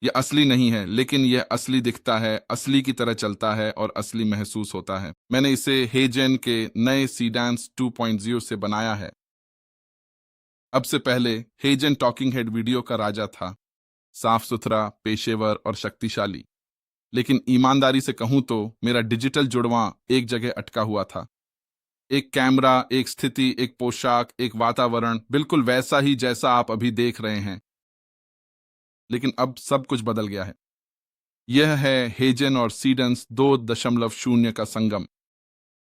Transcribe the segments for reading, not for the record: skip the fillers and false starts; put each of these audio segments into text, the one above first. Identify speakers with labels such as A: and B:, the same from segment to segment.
A: यह असली नहीं है, लेकिन यह असली दिखता है, असली की तरह चलता है और असली महसूस होता है। मैंने इसे हेजेन के नए सीडान्स 2.0 से बनाया है। अब से पहले हेजेन टॉकिंग हेड वीडियो का राजा था, साफ सुथरा, पेशेवर और शक्तिशाली। लेकिन ईमानदारी से कहूं तो मेरा डिजिटल जुड़वां एक जगह अटका हुआ था। एक कैमरा, एक स्थिति, एक पोशाक, एक वातावरण, बिल्कुल वैसा ही जैसा आप अभी देख रहे हैं। लेकिन अब सब कुछ बदल गया है। यह है हेजन और सीडेंस 2.0 का संगम।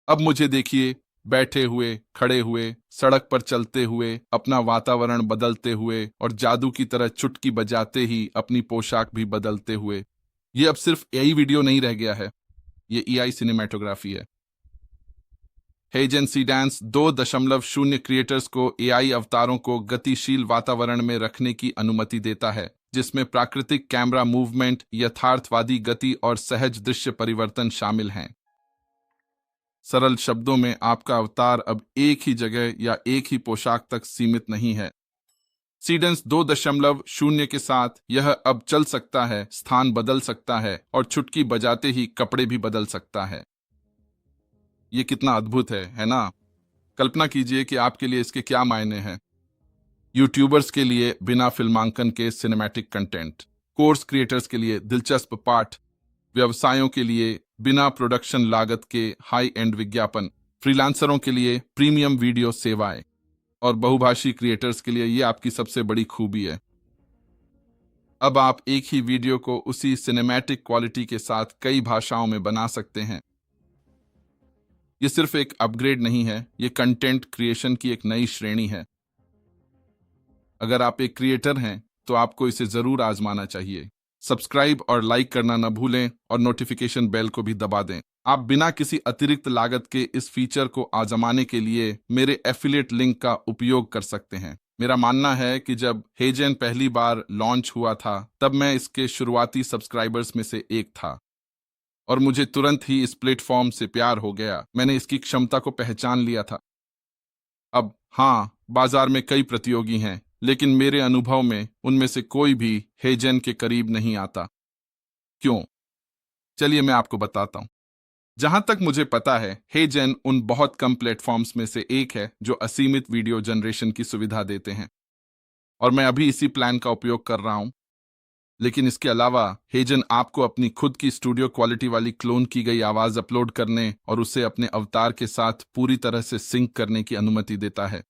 A: अब मुझे देखिए, बैठे हुए, खड़े हुए, सड़क पर चलते हुए, अपना वातावरण बदलते हुए और जादू की तरह चुटकी बजाते ही अपनी पोशाक भी बदलते हुए। ये अब सिर्फ एआई वीडियो नहीं रह गया है, ये एआई सिनेमेटोग्राफी है। हेजन सीडेंस 2.0 क्रिएटर्स को एआई अवतारों को गतिशील वातावरण में रखने की अनुमति देता है, जिसमें प्राकृतिक कैमरा मूवमेंट, यथार्थवादी गति और सहज दृश्य परिवर्तन शामिल हैं। सरल शब्दों में, आपका अवतार अब एक ही जगह या एक ही पोशाक तक सीमित नहीं है। सीडेंस 2.0 के साथ यह अब चल सकता है, स्थान बदल सकता है और चुटकी बजाते ही कपड़े भी बदल सकता है। ये कितना अद्भुत है ना? कल्पना कीजिए कि आपके लिए इसके क्या मायने हैं। यूट्यूबर्स के लिए बिना फिल्मांकन के सिनेमैटिक कंटेंट, कोर्स क्रिएटर्स के लिए दिलचस्प पाठ, व्यवसायों के लिए बिना प्रोडक्शन लागत के हाई एंड विज्ञापन, फ्रीलांसरों के लिए प्रीमियम वीडियो सेवाएं और बहुभाषी क्रिएटर्स के लिए ये आपकी सबसे बड़ी खूबी है। अब आप एक ही वीडियो को उसी सिनेमैटिक क्वालिटी के साथ कई भाषाओं में बना सकते हैं। ये सिर्फ एक अपग्रेड नहीं है, ये कंटेंट क्रिएशन की एक नई श्रेणी है। अगर आप एक क्रिएटर हैं तो आपको इसे जरूर आजमाना चाहिए। सब्सक्राइब और लाइक करना न भूलें और नोटिफिकेशन बेल को भी दबा दें। आप बिना किसी अतिरिक्त लागत के इस फीचर को आजमाने के लिए मेरे एफिलिएट लिंक का उपयोग कर सकते हैं। मेरा मानना है कि जब हेजन पहली बार लॉन्च हुआ था तब मैं इसके शुरुआती सब्सक्राइबर्स में से एक था और मुझे तुरंत ही इस प्लेटफॉर्म से प्यार हो गया। मैंने इसकी क्षमता को पहचान लिया था। अब हाँ, बाजार में कई प्रतियोगी हैं, लेकिन मेरे अनुभव में उनमें से कोई भी हेजन के करीब नहीं आता। क्यों? चलिए मैं आपको बताता हूं। जहां तक मुझे पता है, हेजन उन बहुत कम प्लेटफॉर्म्स में से एक है जो असीमित वीडियो जनरेशन की सुविधा देते हैं और मैं अभी इसी प्लान का उपयोग कर रहा हूं। लेकिन इसके अलावा हेजन आपको अपनी खुद की स्टूडियो क्वालिटी वाली क्लोन की गई आवाज अपलोड करने और उसे अपने अवतार के साथ पूरी तरह से सिंक करने की अनुमति देता है,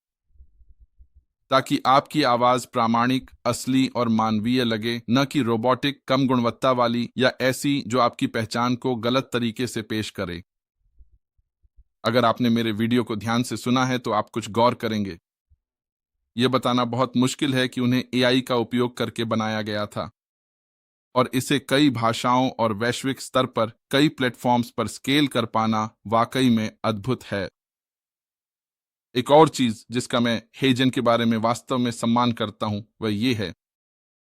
A: ताकि आपकी आवाज प्रामाणिक, असली और मानवीय लगे, न कि रोबोटिक, कम गुणवत्ता वाली या ऐसी जो आपकी पहचान को गलत तरीके से पेश करे। अगर आपने मेरे वीडियो को ध्यान से सुना है तो आप कुछ गौर करेंगे। यह बताना बहुत मुश्किल है कि उन्हें एआई का उपयोग करके बनाया गया था और इसे कई भाषाओं और वैश्विक स्तर पर कई प्लेटफॉर्म्स पर स्केल कर पाना वाकई में अद्भुत है। एक और चीज जिसका मैं हेजन के बारे में वास्तव में सम्मान करता हूं वह ये है,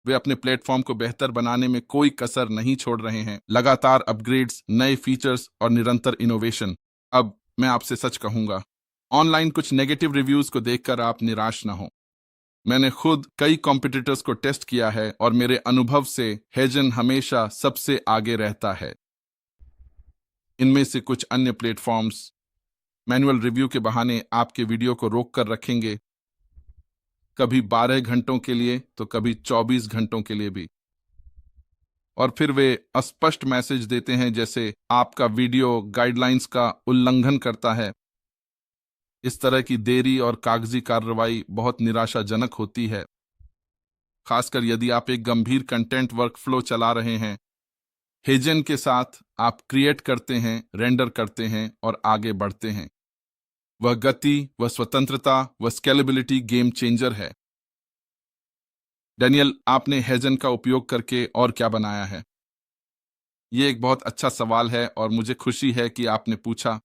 A: वे अपने प्लेटफॉर्म को बेहतर बनाने में कोई कसर नहीं छोड़ रहे हैं। लगातार अपग्रेड्स, नए फीचर्स और निरंतर इनोवेशन। अब मैं आपसे सच कहूंगा, ऑनलाइन कुछ नेगेटिव रिव्यूज को देखकर आप निराश ना हो। मैंने खुद कई कॉम्पिटिटर्स को टेस्ट किया है और मेरे अनुभव से हेजन हमेशा सबसे आगे रहता है। इनमें से कुछ अन्य प्लेटफॉर्म्स मैनुअल रिव्यू के बहाने आपके वीडियो को रोक कर रखेंगे, कभी 12 घंटों के लिए तो कभी 24 घंटों के लिए भी। और फिर वे अस्पष्ट मैसेज देते हैं जैसे आपका वीडियो गाइडलाइंस का उल्लंघन करता है। इस तरह की देरी और कागजी कार्रवाई बहुत निराशाजनक होती है, खासकर यदि आप एक गंभीर कंटेंट वर्कफ्लो चला रहे हैं। हेजन के साथ आप क्रिएट करते हैं, रेंडर करते हैं और आगे बढ़ते हैं। वह गति, वह स्वतंत्रता, वह स्केलेबिलिटी गेम चेंजर है। डैनियल, आपने हेजन का उपयोग करके और क्या बनाया है? ये एक बहुत अच्छा सवाल है और मुझे खुशी है कि आपने पूछा।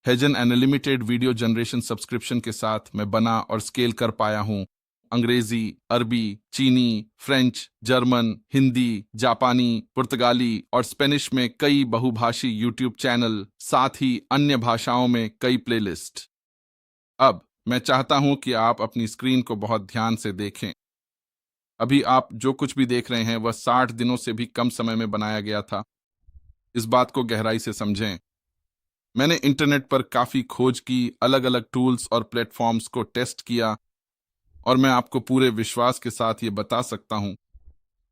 A: हेजन अनलिमिटेड वीडियो जनरेशन सब्सक्रिप्शन के साथ मैं बना और स्केल कर पाया हूँ अंग्रेजी, अरबी, चीनी, फ्रेंच, जर्मन, हिंदी, जापानी, पुर्तगाली और स्पेनिश में कई बहुभाषी यूट्यूब चैनल, साथ ही अन्य भाषाओं में कई प्लेलिस्ट। अब मैं चाहता हूं कि आप अपनी स्क्रीन को बहुत ध्यान से देखें। अभी आप जो कुछ भी देख रहे हैं वह 60 दिनों से भी कम समय में बनाया गया था। इस बात को गहराई से समझें। मैंने इंटरनेट पर काफ़ी खोज की, अलग-अलग टूल्स और प्लेटफॉर्म्स को टेस्ट किया, और मैं आपको पूरे विश्वास के साथ ये बता सकता हूँ,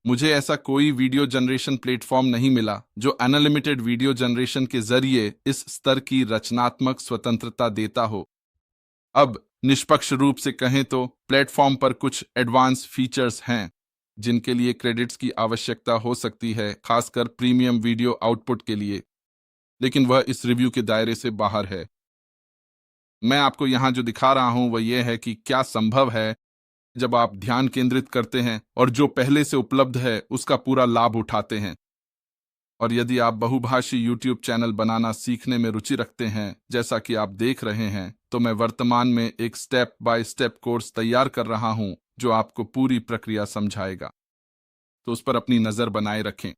A: मुझे ऐसा कोई वीडियो जनरेशन प्लेटफॉर्म नहीं मिला जो अनलिमिटेड वीडियो जनरेशन के जरिए इस स्तर की रचनात्मक स्वतंत्रता देता हो। अब निष्पक्ष रूप से कहें तो प्लेटफॉर्म पर कुछ एडवांस फीचर्स हैं जिनके लिए क्रेडिट्स की आवश्यकता हो सकती है, खासकर प्रीमियम वीडियो आउटपुट के लिए, लेकिन वह इस रिव्यू के दायरे से बाहर है। मैं आपको यहाँ जो दिखा रहा हूँ वह यह है कि क्या संभव है जब आप ध्यान केंद्रित करते हैं और जो पहले से उपलब्ध है उसका पूरा लाभ उठाते हैं। और यदि आप बहुभाषी यूट्यूब चैनल बनाना सीखने में रुचि रखते हैं, जैसा कि आप देख रहे हैं, तो मैं वर्तमान में एक स्टेप बाय स्टेप कोर्स तैयार कर रहा हूं जो आपको पूरी प्रक्रिया समझाएगा। तो उस पर अपनी नज़र बनाए रखें।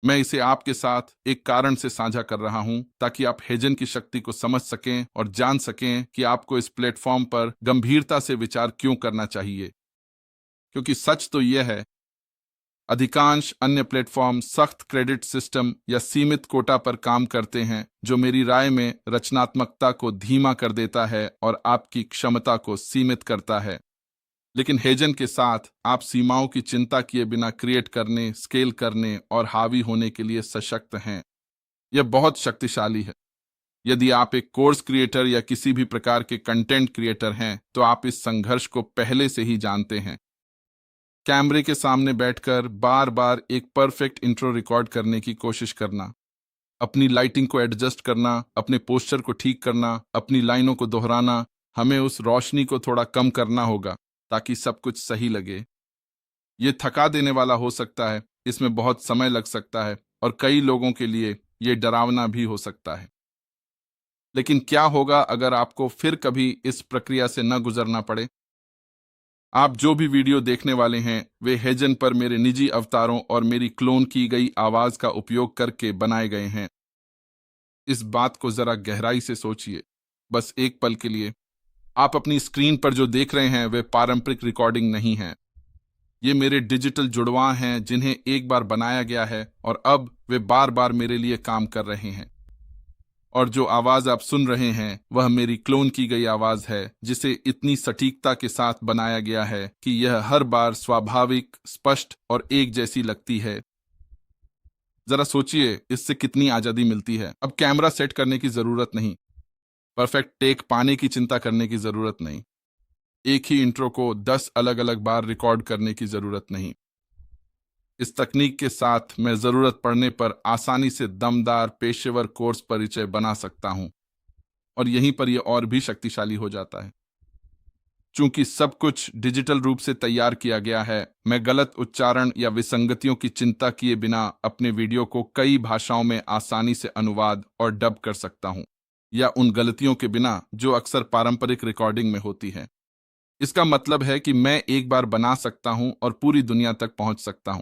A: मैं इसे आपके साथ एक कारण से साझा कर रहा हूं ताकि आप हेजन की शक्ति को समझ सकें और जान सकें कि आपको इस प्लेटफॉर्म पर गंभीरता से विचार क्यों करना चाहिए। क्योंकि सच तो यह है, अधिकांश अन्य प्लेटफॉर्म सख्त क्रेडिट सिस्टम या सीमित कोटा पर काम करते हैं, जो मेरी राय में रचनात्मकता को धीमा कर देता है और आपकी क्षमता को सीमित करता है। लेकिन हेजन के साथ आप सीमाओं की चिंता किए बिना क्रिएट करने, स्केल करने और हावी होने के लिए सशक्त हैं। यह बहुत शक्तिशाली है। यदि आप एक कोर्स क्रिएटर या किसी भी प्रकार के कंटेंट क्रिएटर हैं, तो आप इस संघर्ष को पहले से ही जानते हैं। कैमरे के सामने बैठकर बार बार एक परफेक्ट इंट्रो रिकॉर्ड करने की कोशिश करना, अपनी लाइटिंग को एडजस्ट करना, अपने पोस्चर को ठीक करना, अपनी लाइनों को दोहराना, हमें उस रोशनी को थोड़ा कम करना होगा ताकि सब कुछ सही लगे। ये थका देने वाला हो सकता है, इसमें बहुत समय लग सकता है और कई लोगों के लिए ये डरावना भी हो सकता है। लेकिन क्या होगा अगर आपको फिर कभी इस प्रक्रिया से न गुजरना पड़े? आप जो भी वीडियो देखने वाले हैं वे हेजन पर मेरे निजी अवतारों और मेरी क्लोन की गई आवाज का उपयोग करके बनाए गए हैं। इस बात को जरा गहराई से सोचिए, बस एक पल के लिए। आप अपनी स्क्रीन पर जो देख रहे हैं वे पारंपरिक रिकॉर्डिंग नहीं है। ये मेरे डिजिटल जुड़वां हैं जिन्हें एक बार बनाया गया है और अब वे बार बार मेरे लिए काम कर रहे हैं। और जो आवाज आप सुन रहे हैं वह मेरी क्लोन की गई आवाज है, जिसे इतनी सटीकता के साथ बनाया गया है कि यह हर बार स्वाभाविक, स्पष्ट और एक जैसी लगती है। जरा सोचिए, इससे कितनी आजादी मिलती है। अब कैमरा सेट करने की जरूरत नहीं, परफेक्ट टेक पाने की चिंता करने की जरूरत नहीं, एक ही इंट्रो को 10 अलग अलग बार रिकॉर्ड करने की जरूरत नहीं। इस तकनीक के साथ मैं जरूरत पड़ने पर आसानी से दमदार पेशेवर कोर्स परिचय बना सकता हूं, और यहीं पर यह और भी शक्तिशाली हो जाता है। चूंकि सब कुछ डिजिटल रूप से तैयार किया गया है, मैं गलत उच्चारण या विसंगतियों की चिंता किए बिना अपने वीडियो को कई भाषाओं में आसानी से अनुवाद और डब कर सकता हूं, या उन गलतियों के बिना जो अक्सर पारंपरिक रिकॉर्डिंग में होती है। इसका मतलब है कि मैं एक बार बना सकता हूं और पूरी दुनिया तक पहुंच सकता हूं।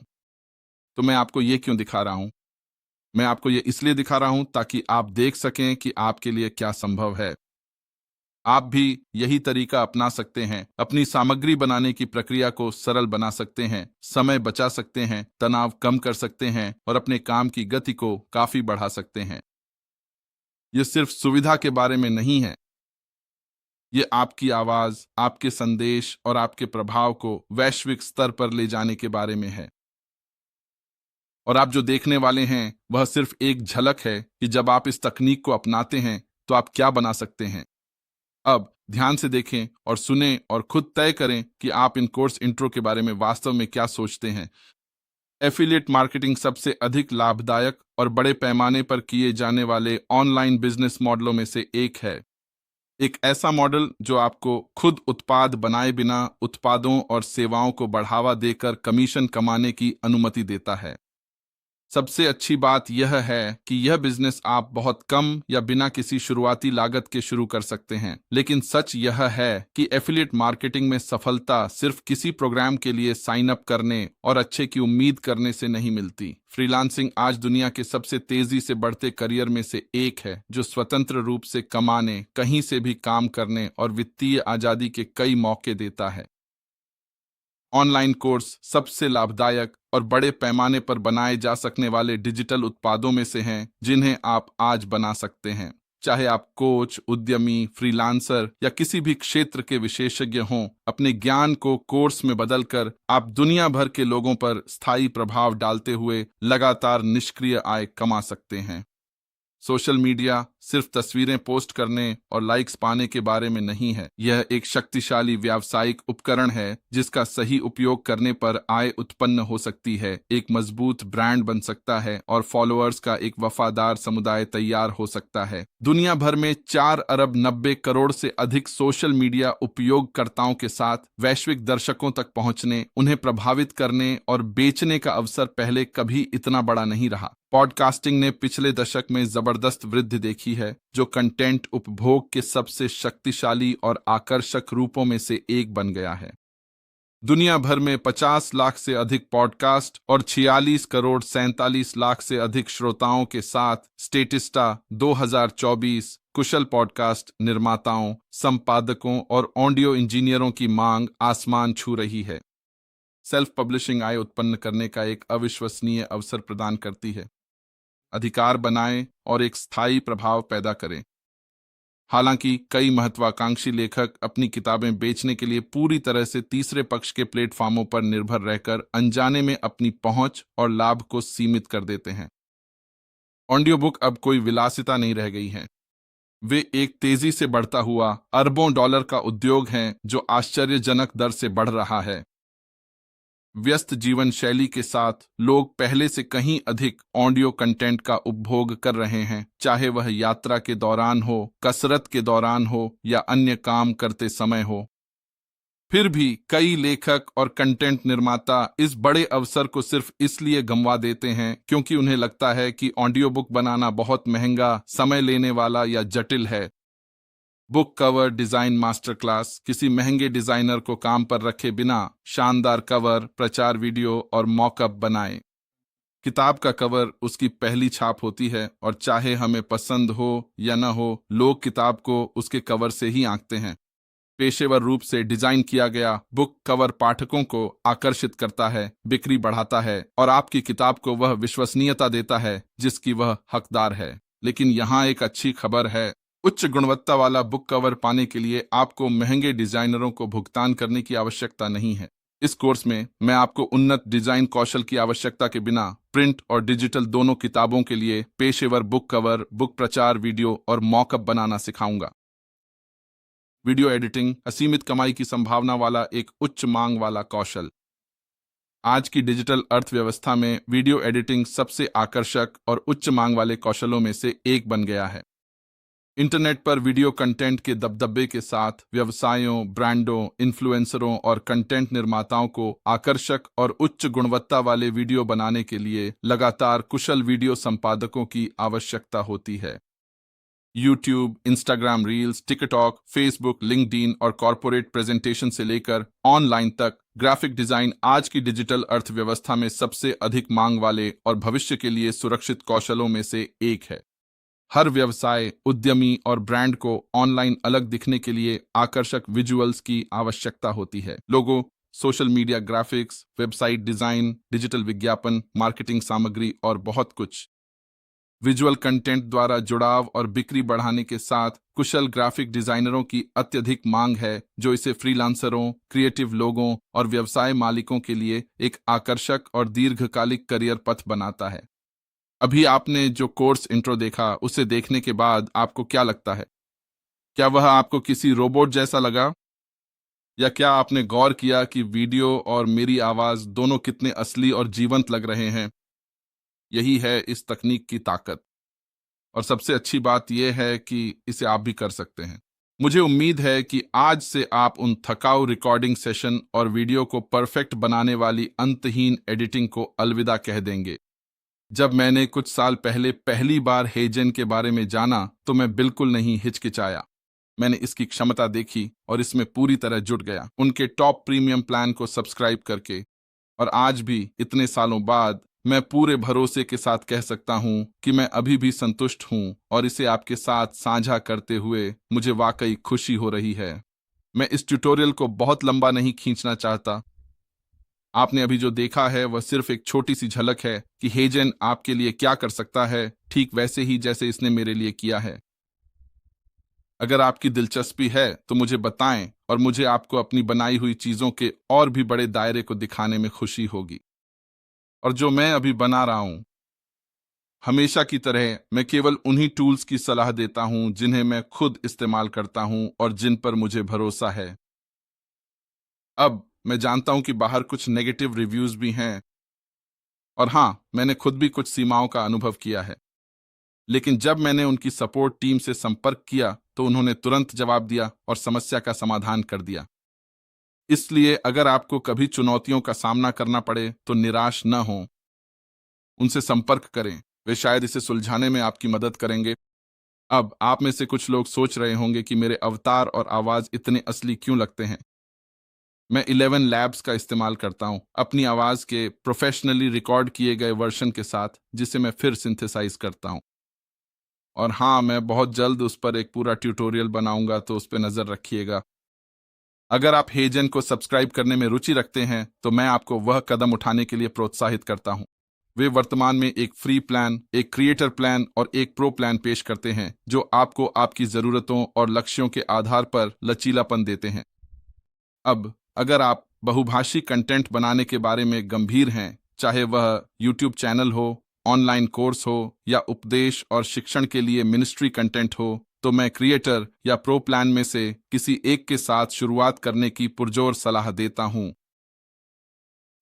A: तो मैं आपको ये क्यों दिखा रहा हूं? मैं आपको ये इसलिए दिखा रहा हूं ताकि आप देख सकें कि आपके लिए क्या संभव है। आप भी यही तरीका अपना सकते हैं, अपनी सामग्री बनाने की प्रक्रिया को सरल बना सकते हैं, समय बचा सकते हैं, तनाव कम कर सकते हैं और अपने काम की गति को काफी बढ़ा सकते हैं। ये सिर्फ सुविधा के बारे में नहीं है, ये आपकी आवाज, आपके संदेश और आपके प्रभाव को वैश्विक स्तर पर ले जाने के बारे में है। और आप जो देखने वाले हैं वह सिर्फ एक झलक है कि जब आप इस तकनीक को अपनाते हैं तो आप क्या बना सकते हैं। अब ध्यान से देखें और सुनें और खुद तय करें कि आप इन कोर्स इंट्रो के बारे में वास्तव में क्या सोचते हैं। एफिलिएट मार्केटिंग सबसे अधिक लाभदायक और बड़े पैमाने पर किए जाने वाले ऑनलाइन बिजनेस मॉडलों में से एक है। एक ऐसा मॉडल जो आपको खुद उत्पाद बनाए बिना उत्पादों और सेवाओं को बढ़ावा देकर कमीशन कमाने की अनुमति देता है। सबसे अच्छी बात यह है कि यह बिजनेस आप बहुत कम या बिना किसी शुरुआती लागत के शुरू कर सकते हैं। लेकिन सच यह है कि एफिलिएट मार्केटिंग में सफलता सिर्फ किसी प्रोग्राम के लिए साइन अप करने और अच्छे की उम्मीद करने से नहीं मिलती। फ्रीलांसिंग आज दुनिया के सबसे तेजी से बढ़ते करियर में से एक है, जो स्वतंत्र रूप से कमाने, कहीं से भी काम करने और वित्तीय आजादी के कई मौके देता है। ऑनलाइन कोर्स सबसे लाभदायक और बड़े पैमाने पर बनाए जा सकने वाले डिजिटल उत्पादों में से हैं जिन्हें आप आज बना सकते हैं। चाहे आप कोच, उद्यमी, फ्रीलांसर या किसी भी क्षेत्र के विशेषज्ञ हों, अपने ज्ञान को कोर्स में बदलकर आप दुनिया भर के लोगों पर स्थायी प्रभाव डालते हुए लगातार निष्क्रिय आय कमा सकते हैं। सोशल मीडिया सिर्फ तस्वीरें पोस्ट करने और लाइक्स पाने के बारे में नहीं है। यह एक शक्तिशाली व्यावसायिक उपकरण है जिसका सही उपयोग करने पर आय उत्पन्न हो सकती है, एक मजबूत ब्रांड बन सकता है और फॉलोअर्स का एक वफादार समुदाय तैयार हो सकता है। दुनिया भर में 4 अरब 90 करोड़ से अधिक सोशल मीडिया उपयोगकर्ताओं के साथ वैश्विक दर्शकों तक पहुंचने, उन्हें प्रभावित करने और बेचने का अवसर पहले कभी इतना बड़ा नहीं रहा। पॉडकास्टिंग ने पिछले दशक में जबरदस्त वृद्धि देखी है, जो कंटेंट उपभोग के सबसे शक्तिशाली और आकर्षक रूपों में से एक बन गया है। दुनिया भर में 50 लाख से अधिक पॉडकास्ट और 46 करोड़ 47 लाख से अधिक श्रोताओं के साथ स्टेटिस्टा 2024 कुशल पॉडकास्ट निर्माताओं, संपादकों और ऑडियो इंजीनियरों की मांग आसमान छू रही है। सेल्फ पब्लिशिंग आय उत्पन्न करने का एक अविश्वसनीय अवसर प्रदान करती है। अधिकार बनाएं और एक स्थायी प्रभाव पैदा करें। हालांकि कई महत्वाकांक्षी लेखक अपनी किताबें बेचने के लिए पूरी तरह से तीसरे पक्ष के प्लेटफॉर्मों पर निर्भर रहकर अनजाने में अपनी पहुंच और लाभ को सीमित कर देते हैं। ऑडियो बुक अब कोई विलासिता नहीं रह गई है। वे एक तेजी से बढ़ता हुआ अरबों डॉलर का उद्योग हैं जो आश्चर्यजनक दर से बढ़ रहा है। व्यस्त जीवन शैली के साथ लोग पहले से कहीं अधिक ऑडियो कंटेंट का उपभोग कर रहे हैं, चाहे वह यात्रा के दौरान हो, कसरत के दौरान हो या अन्य काम करते समय हो। फिर भी कई लेखक और कंटेंट निर्माता इस बड़े अवसर को सिर्फ इसलिए गंवा देते हैं क्योंकि उन्हें लगता है कि ऑडियो बुक बनाना बहुत महंगा, समय लेने वाला या जटिल है। Book cover design master class. किसी महंगे डिजाइनर को काम पर रखे बिना शानदार कवर, प्रचार वीडियो और मॉकअप बनाएं। किताब का कवर उसकी पहली छाप होती है और चाहे हमें पसंद हो या न हो, लोग किताब को उसके कवर से ही आंकते हैं। पेशेवर रूप से डिजाइन किया गया बुक कवर पाठकों को आकर्षित करता है, बिक्री बढ़ाता है और आपकी किताब को वह विश्वसनीयता देता है जिसकी वह हकदार है। लेकिन यहाँ एक अच्छी खबर है। उच्च गुणवत्ता वाला बुक कवर पाने के लिए आपको महंगे डिजाइनरों को भुगतान करने की आवश्यकता नहीं है। इस कोर्स में मैं आपको उन्नत डिजाइन कौशल की आवश्यकता के बिना प्रिंट और डिजिटल दोनों किताबों के लिए पेशेवर बुक कवर, बुक प्रचार वीडियो और मॉकअप बनाना सिखाऊंगा। वीडियो एडिटिंग, असीमित कमाई की संभावना वाला एक उच्च मांग वाला कौशल। आज की डिजिटल अर्थव्यवस्था में वीडियो एडिटिंग सबसे आकर्षक और उच्च मांग वाले कौशलों में से एक बन गया है। इंटरनेट पर वीडियो कंटेंट के दबदबे के साथ व्यवसायों, ब्रांडों, इन्फ्लुएंसरों और कंटेंट निर्माताओं को आकर्षक और उच्च गुणवत्ता वाले वीडियो बनाने के लिए लगातार कुशल वीडियो संपादकों की आवश्यकता होती है। YouTube, Instagram reels, TikTok, Facebook, LinkedIn और कॉर्पोरेट प्रेजेंटेशन से लेकर ऑनलाइन तक ग्राफिक डिजाइन आज की डिजिटल अर्थव्यवस्था में सबसे अधिक मांग वाले और भविष्य के लिए सुरक्षित कौशलों में से एक है। हर व्यवसाय, उद्यमी और ब्रांड को ऑनलाइन अलग दिखने के लिए आकर्षक विजुअल्स की आवश्यकता होती है। Logo, social media graphics, website design, digital विज्ञापन, मार्केटिंग सामग्री और बहुत कुछ। विजुअल कंटेंट द्वारा जुड़ाव और बिक्री बढ़ाने के साथ कुशल ग्राफिक डिजाइनरों की अत्यधिक मांग है, जो इसे फ्रीलांसरों, क्रिएटिव लोगों और व्यवसाय मालिकों के लिए एक आकर्षक और दीर्घकालिक करियर पथ बनाता है। अभी आपने जो कोर्स इंट्रो देखा, उसे देखने के बाद आपको क्या लगता है? क्या वह आपको किसी रोबोट जैसा लगा? या क्या आपने गौर किया कि वीडियो और मेरी आवाज दोनों कितने असली और जीवंत लग रहे हैं? यही है इस तकनीक की ताकत। और सबसे अच्छी बात यह है कि इसे आप भी कर सकते हैं। मुझे उम्मीद है कि आज से आप उन थकाऊ रिकॉर्डिंग सेशन और वीडियो को परफेक्ट बनाने वाली अंतहीन एडिटिंग को अलविदा कह देंगे। जब मैंने कुछ साल पहले पहली बार हेजन के बारे में जाना तो मैं बिल्कुल नहीं हिचकिचाया। मैंने इसकी क्षमता देखी और इसमें पूरी तरह जुट गया, उनके टॉप प्रीमियम प्लान को सब्सक्राइब करके। और आज भी इतने सालों बाद मैं पूरे भरोसे के साथ कह सकता हूं कि मैं अभी भी संतुष्ट हूं और इसे आपके साथ साझा करते हुए मुझे वाकई खुशी हो रही है। मैं इस ट्यूटोरियल को बहुत लंबा नहीं खींचना चाहता, आपने अभी जो देखा है वह सिर्फ एक छोटी सी झलक है कि हेजन आपके लिए क्या कर सकता है, ठीक वैसे ही जैसे इसने मेरे लिए किया है। अगर आपकी दिलचस्पी है तो मुझे बताएं और मुझे आपको अपनी बनाई हुई चीजों के और भी बड़े दायरे को दिखाने में खुशी होगी। और जो मैं अभी बना रहा हूं, हमेशा की तरह मैं केवल उन्हीं टूल्स की सलाह देता हूं जिन्हें मैं खुद इस्तेमाल करता हूं और जिन पर मुझे भरोसा है। अब मैं जानता हूं कि बाहर कुछ नेगेटिव रिव्यूज भी हैं, और हाँ, मैंने खुद भी कुछ सीमाओं का अनुभव किया है। लेकिन जब मैंने उनकी सपोर्ट टीम से संपर्क किया तो उन्होंने तुरंत जवाब दिया और समस्या का समाधान कर दिया। इसलिए अगर आपको कभी चुनौतियों का सामना करना पड़े तो निराश न हो, उनसे संपर्क करें। वे शायद इसे सुलझाने में आपकी मदद करेंगे। अब आप में से कुछ लोग सोच रहे होंगे कि मेरे अवतार और आवाज इतने असली क्यों लगते हैं। मैं 11 लैब्स का इस्तेमाल करता हूं अपनी आवाज के प्रोफेशनली रिकॉर्ड किए गए वर्जन के साथ, जिसे मैं फिर सिंथेसाइज करता हूं। और हाँ, मैं बहुत जल्द उस पर एक पूरा ट्यूटोरियल बनाऊंगा, तो उस पर नजर रखिएगा। अगर आप हेजन को सब्सक्राइब करने में रुचि रखते हैं तो मैं आपको वह कदम उठाने के लिए प्रोत्साहित करता हूं। वे वर्तमान में एक फ्री प्लान, एक क्रिएटर प्लान और एक प्रो प्लान पेश करते हैं, जो आपको आपकी जरूरतों और लक्ष्यों के आधार पर लचीलापन देते हैं। अब अगर आप बहुभाषी कंटेंट बनाने के बारे में गंभीर हैं, चाहे वह यूट्यूब चैनल हो, ऑनलाइन कोर्स हो या उपदेश और शिक्षण के लिए मिनिस्ट्री कंटेंट हो, तो मैं क्रिएटर या प्रो प्लान में से किसी एक के साथ शुरुआत करने की पुरजोर सलाह देता हूं।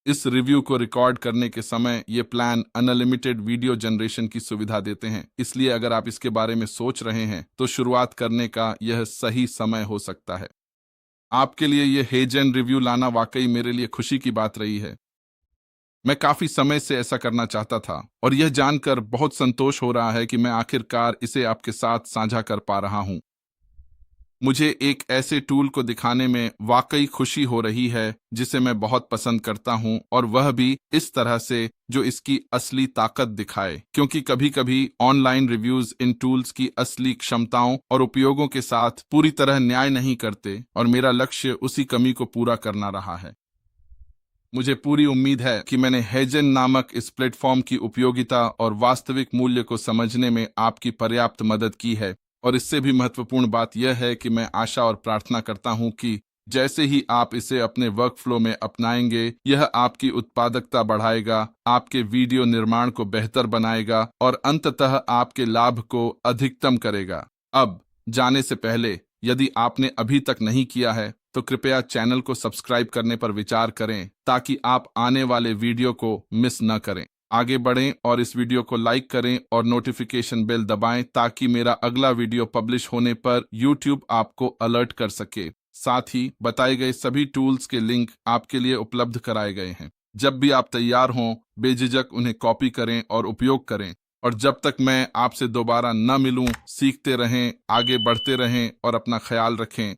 A: इस रिव्यू को रिकॉर्ड करने के समय ये प्लान अनलिमिटेड वीडियो जनरेशन की सुविधा देते हैं, इसलिए अगर आप इसके बारे में सोच रहे हैं तो शुरुआत करने का यह सही समय हो सकता है। आपके लिए यह हेजन रिव्यू लाना वाकई मेरे लिए खुशी की बात रही है। मैं काफी समय से ऐसा करना चाहता था और यह जानकर बहुत संतोष हो रहा है कि मैं आखिरकार इसे आपके साथ साझा कर पा रहा हूं। मुझे एक ऐसे टूल को दिखाने में वाकई खुशी हो रही है जिसे मैं बहुत पसंद करता हूं, और वह भी इस तरह से जो इसकी असली ताकत दिखाए, क्योंकि कभी कभी ऑनलाइन रिव्यूज इन टूल्स की असली क्षमताओं और उपयोगों के साथ पूरी तरह न्याय नहीं करते, और मेरा लक्ष्य उसी कमी को पूरा करना रहा है। मुझे पूरी उम्मीद है कि मैंने हेजन नामक इस प्लेटफॉर्म की उपयोगिता और वास्तविक मूल्य को समझने में आपकी पर्याप्त मदद की है, और इससे भी महत्वपूर्ण बात यह है कि मैं आशा और प्रार्थना करता हूं कि जैसे ही आप इसे अपने वर्कफ्लो में अपनाएंगे, यह आपकी उत्पादकता बढ़ाएगा, आपके वीडियो निर्माण को बेहतर बनाएगा और अंततः आपके लाभ को अधिकतम करेगा। अब जाने से पहले, यदि आपने अभी तक नहीं किया है तो कृपया चैनल को सब्सक्राइब करने पर विचार करें, ताकि आप आने वाले वीडियो को मिस न करें। आगे बढ़ें और इस वीडियो को लाइक करें और नोटिफिकेशन बेल दबाएं, ताकि मेरा अगला वीडियो पब्लिश होने पर YouTube आपको अलर्ट कर सके। साथ ही बताए गए सभी टूल्स के लिंक आपके लिए उपलब्ध कराए गए हैं। जब भी आप तैयार हों, बेझिझक उन्हें कॉपी करें और उपयोग करें। और जब तक मैं आपसे दोबारा न मिलूं, सीखते रहें, आगे बढ़ते रहें और अपना ख्याल रखें।